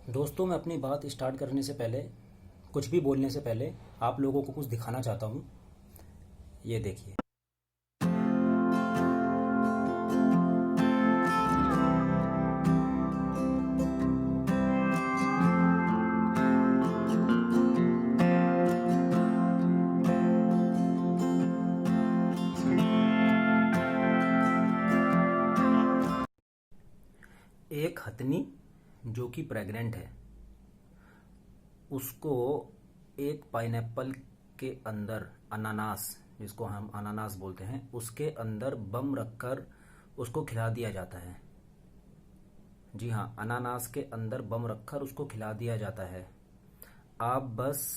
दोस्तों, मैं अपनी बात स्टार्ट करने से पहले, कुछ भी बोलने से पहले आप लोगों को कुछ दिखाना चाहता हूँ। ये देखिए। एक हथनी जो कि प्रेग्नेंट है, उसको एक पाइनएप्पल के अंदर अनानास, जिसको हम अनानास बोलते हैं, उसके अंदर बम रखकर उसको खिला दिया जाता है। जी हाँ, अनानास के अंदर बम रखकर उसको खिला दिया जाता है। आप बस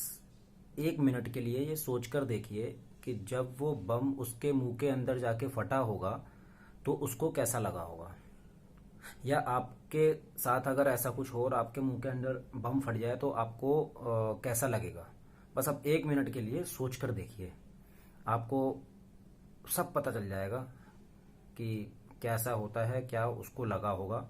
1 मिनट के लिए ये सोचकर देखिए कि जब वो बम उसके मुंह के अंदर जाके फटा होगा तो उसको कैसा लगा होगा। या आपके साथ अगर ऐसा कुछ हो और आपके मुंह के अंदर बम फट जाए तो आपको कैसा लगेगा। बस आप 1 मिनट के लिए सोच कर देखिए, आपको सब पता चल जाएगा कि कैसा होता है, क्या उसको लगा होगा।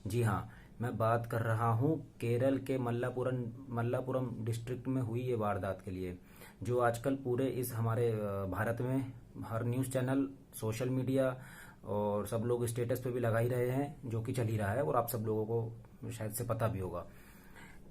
जी हाँ, मैं बात कर रहा हूँ केरल के मल्लापुरम मल्लापुरम डिस्ट्रिक्ट में हुई ये वारदात के लिए, जो आजकल पूरे इस हमारे भारत में हर न्यूज़ चैनल, सोशल मीडिया और सब लोग स्टेटस पे भी लगा ही रहे हैं, जो कि चल ही रहा है और आप सब लोगों को शायद से पता भी होगा।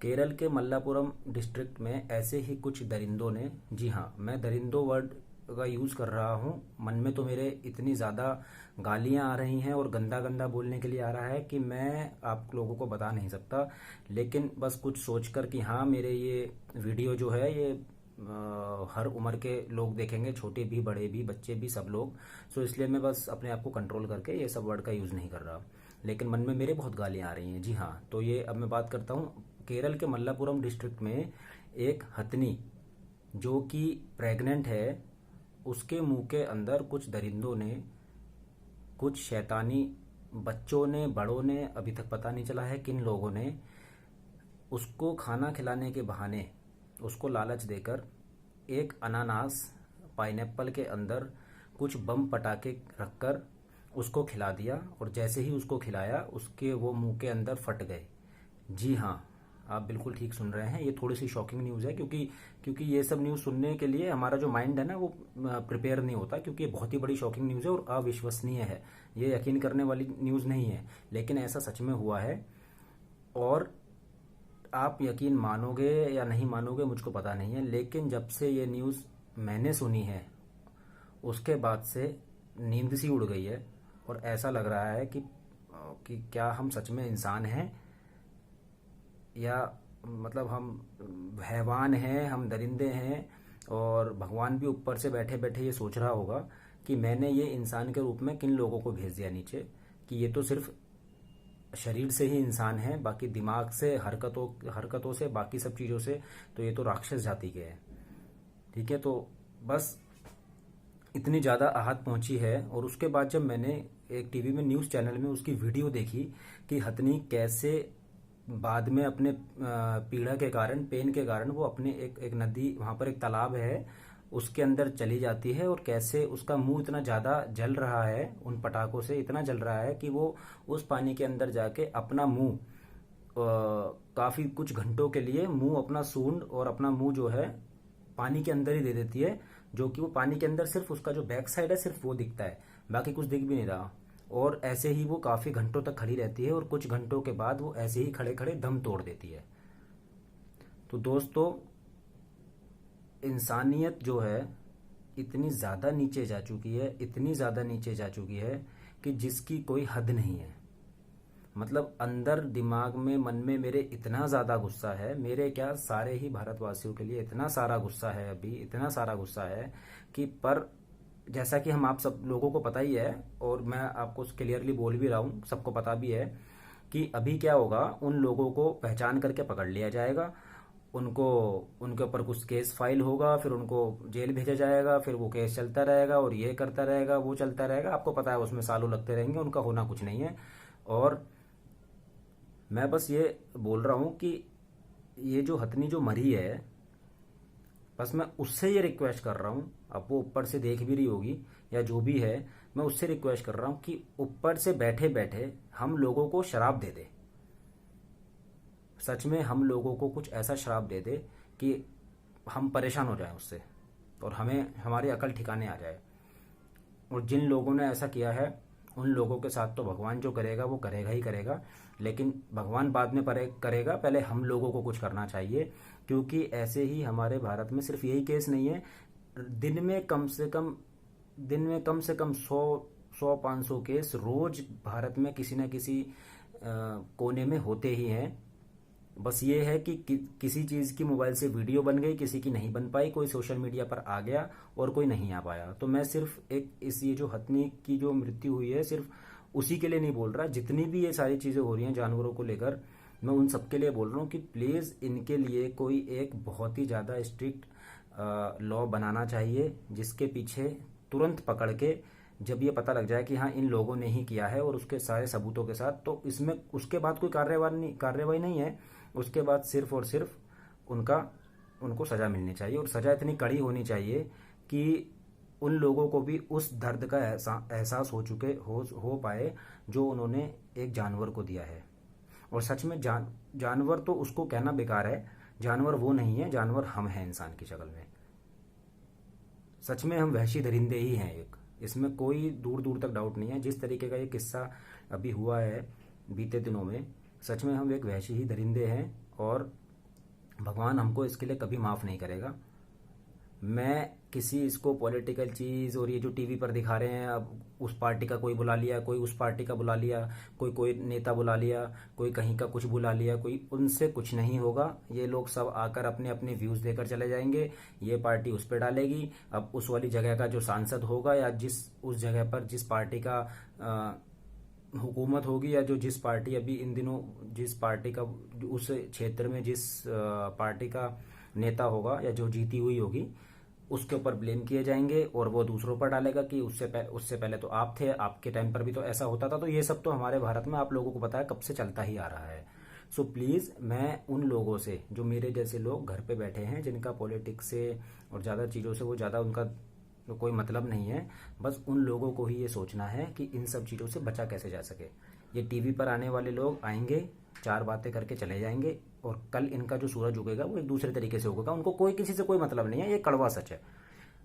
केरल के मल्लापुरम डिस्ट्रिक्ट में ऐसे ही कुछ दरिंदों ने, जी हाँ, मैं दरिंदों वर्ड का यूज़ कर रहा हूँ। मन में तो मेरे इतनी ज़्यादा गालियाँ आ रही हैं और गंदा गंदा बोलने के लिए आ रहा है कि मैं आप लोगों को बता नहीं सकता। लेकिन बस कुछ सोचकर कि हाँ, मेरे ये वीडियो जो है ये हर उम्र के लोग देखेंगे, छोटे भी, बड़े भी, बच्चे भी, सब लोग। सो इसलिए मैं बस अपने आप को कंट्रोल करके ये सब वर्ड का यूज़ नहीं कर रहा। लेकिन मन में मेरे बहुत गालियाँ आ रही हैं। जी हाँ, तो ये अब मैं बात करता हूँ केरल के मल्लापुरम डिस्ट्रिक्ट में एक हथनी जो कि प्रेग्नेंट है, उसके मुंह के अंदर कुछ दरिंदों ने, कुछ शैतानी बच्चों ने, बड़ों ने, अभी तक पता नहीं चला है किन लोगों ने, उसको खाना खिलाने के बहाने, उसको लालच देकर एक अनानास, पाइनएप्पल के अंदर कुछ बम पटाखे रखकर उसको खिला दिया। और जैसे ही उसको खिलाया, उसके वो मुंह के अंदर फट गए। जी हाँ, आप बिल्कुल ठीक सुन रहे हैं। ये थोड़ी सी शॉकिंग न्यूज़ है, क्योंकि क्योंकि ये सब न्यूज़ सुनने के लिए हमारा जो माइंड है ना, वो प्रिपेयर नहीं होता, क्योंकि ये बहुत ही बड़ी शॉकिंग न्यूज़ है और अविश्वसनीय है। ये यकीन करने वाली न्यूज़ नहीं है, लेकिन ऐसा सच में हुआ है। और आप यकीन मानोगे या नहीं मानोगे मुझको पता नहीं है, लेकिन जब से ये न्यूज़ मैंने सुनी है, उसके बाद से नींद सी उड़ गई है। और ऐसा लग रहा है कि क्या हम सच में इंसान हैं, या मतलब हम हैवान हैं, हम दरिंदे हैं। और भगवान भी ऊपर से बैठे बैठे ये सोच रहा होगा कि मैंने ये इंसान के रूप में किन लोगों को भेज दिया नीचे, कि ये तो सिर्फ शरीर से ही इंसान है, बाकी दिमाग से, हरकतों हरकतों से, बाकी सब चीज़ों से तो ये तो राक्षस जाति के हैं। ठीक है, तो बस इतनी ज़्यादा आहत पहुंची है। और उसके बाद जब मैंने एक टीवी में, न्यूज़ चैनल में उसकी वीडियो देखी कि हथनी कैसे बाद में अपने पीड़ा के कारण, पेन के कारण, वो अपने एक नदी, वहां पर एक तालाब है, उसके अंदर चली जाती है। और कैसे उसका मुंह इतना ज़्यादा जल रहा है, उन पटाखों से इतना जल रहा है कि वो उस पानी के अंदर जाके अपना मुंह काफ़ी कुछ घंटों के लिए मुंह, अपना सूंड और अपना मुंह जो है पानी के अंदर ही दे देती है। जो कि वो पानी के अंदर सिर्फ उसका जो बैक साइड है, सिर्फ वो दिखता है, बाकी कुछ दिख भी नहीं रहा। और ऐसे ही वो काफ़ी घंटों तक खड़ी रहती है और कुछ घंटों के बाद वो ऐसे ही खड़े खड़े दम तोड़ देती है। तो दोस्तों, इंसानियत जो है इतनी ज़्यादा नीचे जा चुकी है, इतनी ज़्यादा नीचे जा चुकी है कि जिसकी कोई हद नहीं है। मतलब अंदर दिमाग में, मन में मेरे इतना ज़्यादा गुस्सा है, मेरे क्या, सारे ही भारतवासियों के लिए इतना सारा गुस्सा है, अभी इतना सारा गुस्सा है कि पर जैसा कि हम आप सब लोगों को पता ही है, और मैं आपको क्लियरली बोल भी रहा हूँ, सबको पता भी है कि अभी क्या होगा, उन लोगों को पहचान करके पकड़ लिया जाएगा, उनको, उनके ऊपर कुछ केस फाइल होगा, फिर उनको जेल भेजा जाएगा, फिर वो केस चलता रहेगा और ये करता रहेगा, वो चलता रहेगा। आपको पता है उसमें सालों लगते रहेंगे, उनका होना कुछ नहीं है। और मैं बस ये बोल रहा हूँ कि ये जो हथनी जो मरी है, बस मैं उससे ये रिक्वेस्ट कर रहा हूँ, अब वो ऊपर से देख भी रही होगी या जो भी है, मैं उससे रिक्वेस्ट कर रहा हूँ कि ऊपर से बैठे बैठे हम लोगों को शराब दे दे। सच में हम लोगों को कुछ ऐसा श्राप दे दे कि हम परेशान हो जाएं उससे और हमें हमारी अकल ठिकाने आ जाए। और जिन लोगों ने ऐसा किया है उन लोगों के साथ तो भगवान जो करेगा वो करेगा ही करेगा, लेकिन भगवान बाद में करेगा, पहले हम लोगों को कुछ करना चाहिए। क्योंकि ऐसे ही हमारे भारत में सिर्फ यही केस नहीं है, दिन में कम से कम 100-500 केस रोज भारत में किसी न किसी कोने में होते ही हैं। बस ये है कि किसी चीज़ की मोबाइल से वीडियो बन गई, किसी की नहीं बन पाई, कोई सोशल मीडिया पर आ गया और कोई नहीं आ पाया। तो मैं सिर्फ ये जो हथनी की जो मृत्यु हुई है सिर्फ उसी के लिए नहीं बोल रहा, जितनी भी ये सारी चीज़ें हो रही हैं जानवरों को लेकर, मैं उन सबके लिए बोल रहा हूँ कि प्लीज़ इनके लिए कोई एक बहुत ही ज़्यादा स्ट्रिक्ट लॉ बनाना चाहिए, जिसके पीछे तुरंत पकड़ के जब ये पता लग जाए कि हाँ इन लोगों ने ही किया है और उसके सारे सबूतों के साथ, तो इसमें उसके बाद कोई कार्रवाई नहीं है। उसके बाद सिर्फ और सिर्फ उनको सज़ा मिलनी चाहिए, और सज़ा इतनी कड़ी होनी चाहिए कि उन लोगों को भी उस दर्द का एहसास हो पाए जो उन्होंने एक जानवर को दिया है। और सच में जानवर तो उसको कहना बेकार है, जानवर वो नहीं है, जानवर हम हैं इंसान की शक्ल में। सच में हम वहशी दरिंदे ही हैं एक, इसमें कोई दूर दूर तक डाउट नहीं है। जिस तरीके का ये किस्सा अभी हुआ है बीते दिनों में, सच में हम एक वहशी ही दरिंदे हैं और भगवान हमको इसके लिए कभी माफ़ नहीं करेगा। मैं किसी इसको पॉलिटिकल चीज़ और ये जो टीवी पर दिखा रहे हैं, अब उस पार्टी का कोई बुला लिया, कोई उस पार्टी का बुला लिया, कोई नेता बुला लिया, कोई कहीं का कुछ बुला लिया, कोई, उनसे कुछ नहीं होगा। ये लोग सब आकर अपने अपने व्यूज़ देकर चले जाएंगे, ये पार्टी उस पर डालेगी। अब उस वाली जगह का जो सांसद होगा या उस जगह पर जिस पार्टी का हुकूमत होगी, या जिस पार्टी अभी इन दिनों जिस पार्टी का उस क्षेत्र में जिस पार्टी का नेता होगा या जो जीती हुई होगी, उसके ऊपर ब्लेम किए जाएंगे और वो दूसरों पर डालेगा कि उससे पहले तो आप थे, आपके टाइम पर भी तो ऐसा होता था। तो ये सब तो हमारे भारत में आप लोगों को पता है कब से चलता ही आ रहा है। सो प्लीज़ मैं उन लोगों से, जो मेरे जैसे लोग घर पे बैठे हैं, जिनका पॉलिटिक्स से और ज़्यादा चीज़ों से वो ज़्यादा उनका कोई मतलब नहीं है, बस उन लोगों को ही ये सोचना है कि इन सब चीज़ों से बचा कैसे जा सके। ये टीवी पर आने वाले लोग आएंगे, 4 बातें करके चले जाएंगे और कल इनका जो सूरज उगेगा वो एक दूसरे तरीके से उगेगा। उनको किसी से कोई मतलब नहीं है, ये कड़वा सच है।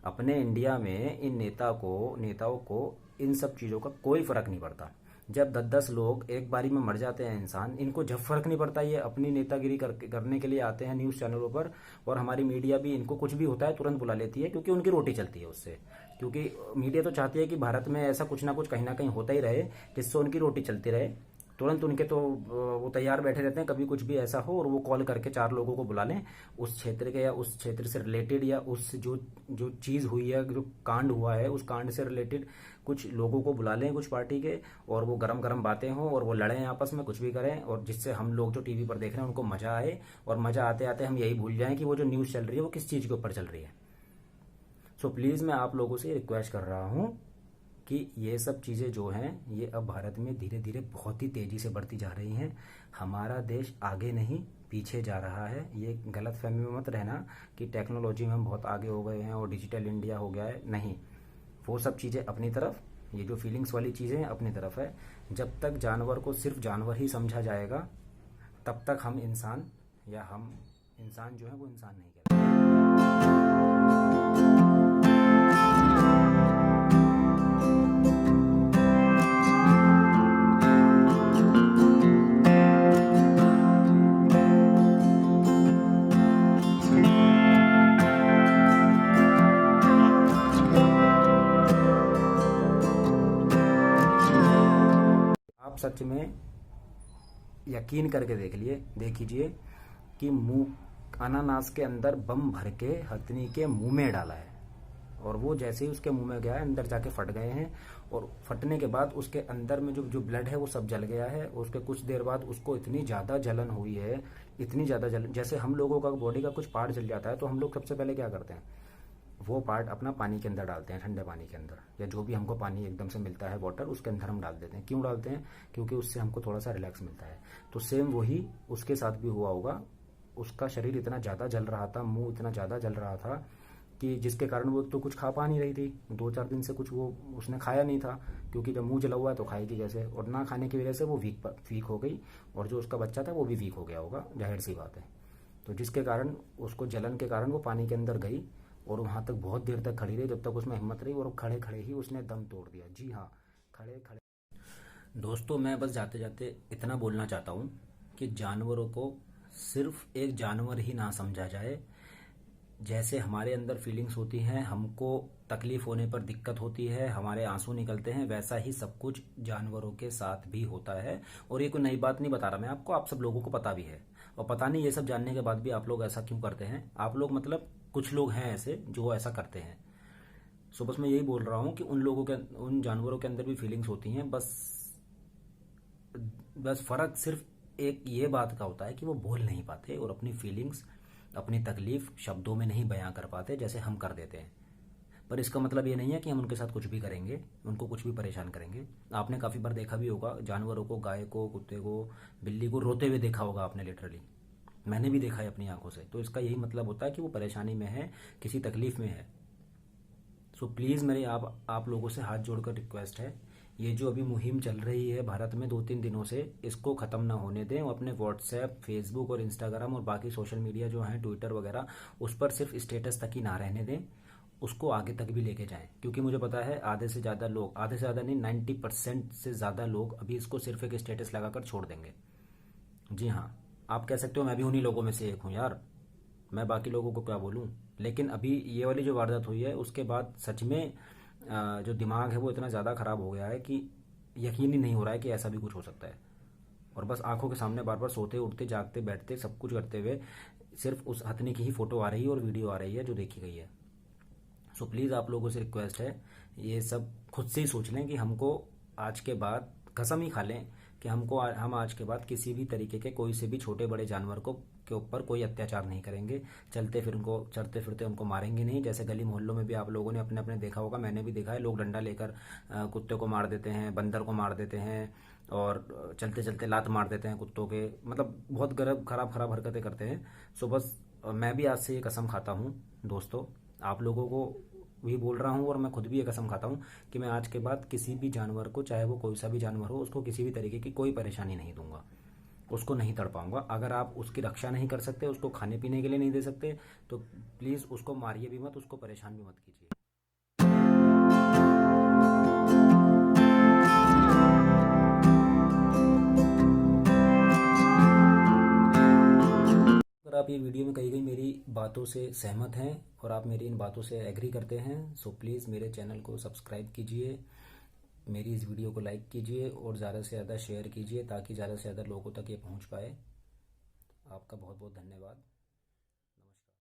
अपने इंडिया में इन नेताओं को इन सब चीज़ों का कोई फर्क नहीं पड़ता। जब 10-10 लोग एक बारी में मर जाते हैं इंसान, इनको जब फर्क नहीं पड़ता, ये अपनी नेतागिरी करने के लिए आते हैं न्यूज़ चैनलों पर, और हमारी मीडिया भी इनको कुछ भी होता है तुरंत बुला लेती है, क्योंकि उनकी रोटी चलती है उससे। क्योंकि मीडिया तो चाहती है कि भारत में ऐसा कुछ ना कुछ कहीं ना कहीं होता ही रहे जिससे उनकी रोटी चलती रहे। तुरंत उनके तो वो तैयार बैठे रहते हैं, कभी कुछ भी ऐसा हो और वो कॉल करके 4 लोगों को बुला लें उस क्षेत्र के, या उस क्षेत्र से रिलेटेड, या उस जो चीज़ हुई है, जो कांड हुआ है उस कांड से रिलेटेड कुछ लोगों को बुला लें कुछ पार्टी के, और वो गरम गरम बातें हों और वो लड़ें आपस में, कुछ भी करें, और जिससे हम लोग जो टीवी पर देख रहे हैं उनको मज़ा आए, और मज़ा आते आते हम यही भूल जाएं कि वो जो न्यूज़ चल रही है वो किस चीज़ के ऊपर चल रही है। सो प्लीज़ मैं आप लोगों से रिक्वेस्ट कर रहा हूँ कि ये सब चीज़ें जो हैं ये अब भारत में धीरे धीरे बहुत ही तेज़ी से बढ़ती जा रही हैं। हमारा देश आगे नहीं पीछे जा रहा है। ये गलतफहमी में मत रहना कि टेक्नोलॉजी में हम बहुत आगे हो गए हैं और डिजिटल इंडिया हो गया है, नहीं। वो सब चीज़ें अपनी तरफ, ये जो फीलिंग्स वाली चीज़ें अपनी तरफ है। जब तक जानवर को सिर्फ जानवर ही समझा जाएगा, तब तक हम इंसान जो है वो इंसान नहीं कहते। आप सच में यकीन करके देखिए कि अनानास के अंदर बम भर के हथनी के मुंह में डाला है, और वो जैसे ही उसके मुंह में गया है अंदर जाके फट गए हैं, और फटने के बाद उसके अंदर में जो ब्लड है वो सब जल गया है। और उसके कुछ देर बाद उसको इतनी ज़्यादा जलन हुई है, इतनी ज़्यादा जलन, जैसे हम लोगों का बॉडी का कुछ पार्ट जल जाता है तो हम लोग सबसे पहले क्या करते हैं, वो पार्ट अपना पानी के अंदर डालते हैं, ठंडे पानी के अंदर, या जो भी हमको पानी एकदम से मिलता है वाटर, उसके अंदर हम डाल देते हैं। क्यों डालते हैं? क्योंकि उससे हमको थोड़ा सा रिलैक्स मिलता है। तो सेम वही उसके साथ भी हुआ होगा। उसका शरीर इतना ज़्यादा जल रहा था, मुंह इतना ज़्यादा जल रहा था कि जिसके कारण वो तो कुछ खा पा नहीं रही थी, 2-4 दिन से कुछ वो उसने खाया नहीं था, क्योंकि जब मुंह जला हुआ है तो खाएगी कैसे, और ना खाने की वजह से वो वीक हो गई, और जो उसका बच्चा था वो भी वीक हो गया होगा, जाहिर सी बात है। तो जिसके कारण उसको जलन के कारण वो पानी के अंदर गई और वहाँ तक बहुत देर तक खड़ी रही, जब तक उसमें हिम्मत रही, और खड़े खड़े ही उसने दम तोड़ दिया। जी हाँ, खड़े खड़े। दोस्तों, मैं बस जाते जाते इतना बोलना चाहता हूँ कि जानवरों को सिर्फ एक जानवर ही ना समझा जाए। जैसे हमारे अंदर फीलिंग्स होती हैं, हमको तकलीफ होने पर दिक्कत होती है, हमारे आंसू निकलते हैं, वैसा ही सब कुछ जानवरों के साथ भी होता है। और ये कोई नई बात नहीं बता रहा मैं आपको, आप सब लोगों को पता भी है। और पता नहीं ये सब जानने के बाद भी आप लोग ऐसा क्यों करते हैं। आप लोग मतलब कुछ लोग हैं ऐसे जो ऐसा करते हैं। सो बस मैं यही बोल रहा हूँ कि उन जानवरों के अंदर भी फीलिंग्स होती हैं। बस बस फर्क सिर्फ एक ये बात का होता है कि वो बोल नहीं पाते और अपनी फीलिंग्स, अपनी तकलीफ शब्दों में नहीं बयां कर पाते जैसे हम कर देते हैं। पर इसका मतलब ये नहीं है कि हम उनके साथ कुछ भी करेंगे, उनको कुछ भी परेशान करेंगे। आपने काफ़ी बार देखा भी होगा जानवरों को, गाय को, कुत्ते को, बिल्ली को रोते हुए देखा होगा आपने, लिटरली मैंने भी देखा है अपनी आंखों से। तो इसका यही मतलब होता है कि वो परेशानी में है, किसी तकलीफ में है। सो प्लीज़ मेरे आप लोगों से हाथ जोड़कर रिक्वेस्ट है, ये जो अभी मुहिम चल रही है भारत में 2-3 दिनों से, इसको ख़त्म ना होने दें। और अपने व्हाट्सएप, फेसबुक और इंस्टाग्राम और बाकी सोशल मीडिया जो हैं, ट्विटर वगैरह, उस पर सिर्फ स्टेटस तक ही ना रहने दें, उसको आगे तक भी लेके जाएं। क्योंकि मुझे पता है आधे से ज़्यादा लोग, आधे से ज़्यादा नहीं, 90% से ज़्यादा लोग अभी इसको सिर्फ एक स्टेटस लगाकर छोड़ देंगे। जी हाँ, आप कह सकते हो मैं भी उन्हीं लोगों में से एक हूँ यार, मैं बाकी लोगों को क्या बोलूँ। लेकिन अभी ये वाली जो वारदात हुई है उसके बाद सच में जो दिमाग है वो इतना ज़्यादा ख़राब हो गया है कि यकीन ही नहीं हो रहा है कि ऐसा भी कुछ हो सकता है। और बस आंखों के सामने बार बार सोते उठते जागते बैठते सब कुछ करते हुए सिर्फ उस हथनी की ही फ़ोटो आ रही है और वीडियो आ रही है जो देखी गई है। सो प्लीज़ आप लोगों से रिक्वेस्ट है, ये सब खुद से ही सोच लें कि हमको आज के बाद कसम ही खा लें कि हम आज के बाद किसी भी तरीके के कोई से भी छोटे बड़े जानवर को के ऊपर कोई अत्याचार नहीं करेंगे। चलते फिरते उनको मारेंगे नहीं। जैसे गली मोहल्लों में भी आप लोगों ने अपने अपने देखा होगा, मैंने भी देखा है, लोग डंडा लेकर कुत्ते को मार देते हैं, बंदर को मार देते हैं, और चलते चलते लात मार देते हैं कुत्तों के। मतलब बहुत गरब खराब खराब हरकतें करते हैं। सो बस मैं भी आज से ये कसम खाता हूँ दोस्तों, आप लोगों को भी बोल रहा हूँ, और मैं खुद भी ये कसम खाता हूँ कि मैं आज के बाद किसी भी जानवर को, चाहे वो कोई सा भी जानवर हो, उसको किसी भी तरीके की कोई परेशानी नहीं दूंगा, उसको नहीं तड़पाऊंगा। अगर आप उसकी रक्षा नहीं कर सकते, उसको खाने पीने के लिए नहीं दे सकते, तो प्लीज़ उसको मारिए भी मत, उसको परेशान भी मत कीजिए। अगर आप ये वीडियो में कही गई मेरी बातों से सहमत हैं और आप मेरी इन बातों से एग्री करते हैं, सो प्लीज़ मेरे चैनल को सब्सक्राइब कीजिए, मेरी इस वीडियो को लाइक कीजिए और ज़्यादा से ज़्यादा शेयर कीजिए ताकि ज़्यादा से ज़्यादा लोगों तक ये पहुंच पाए। आपका बहुत बहुत धन्यवाद।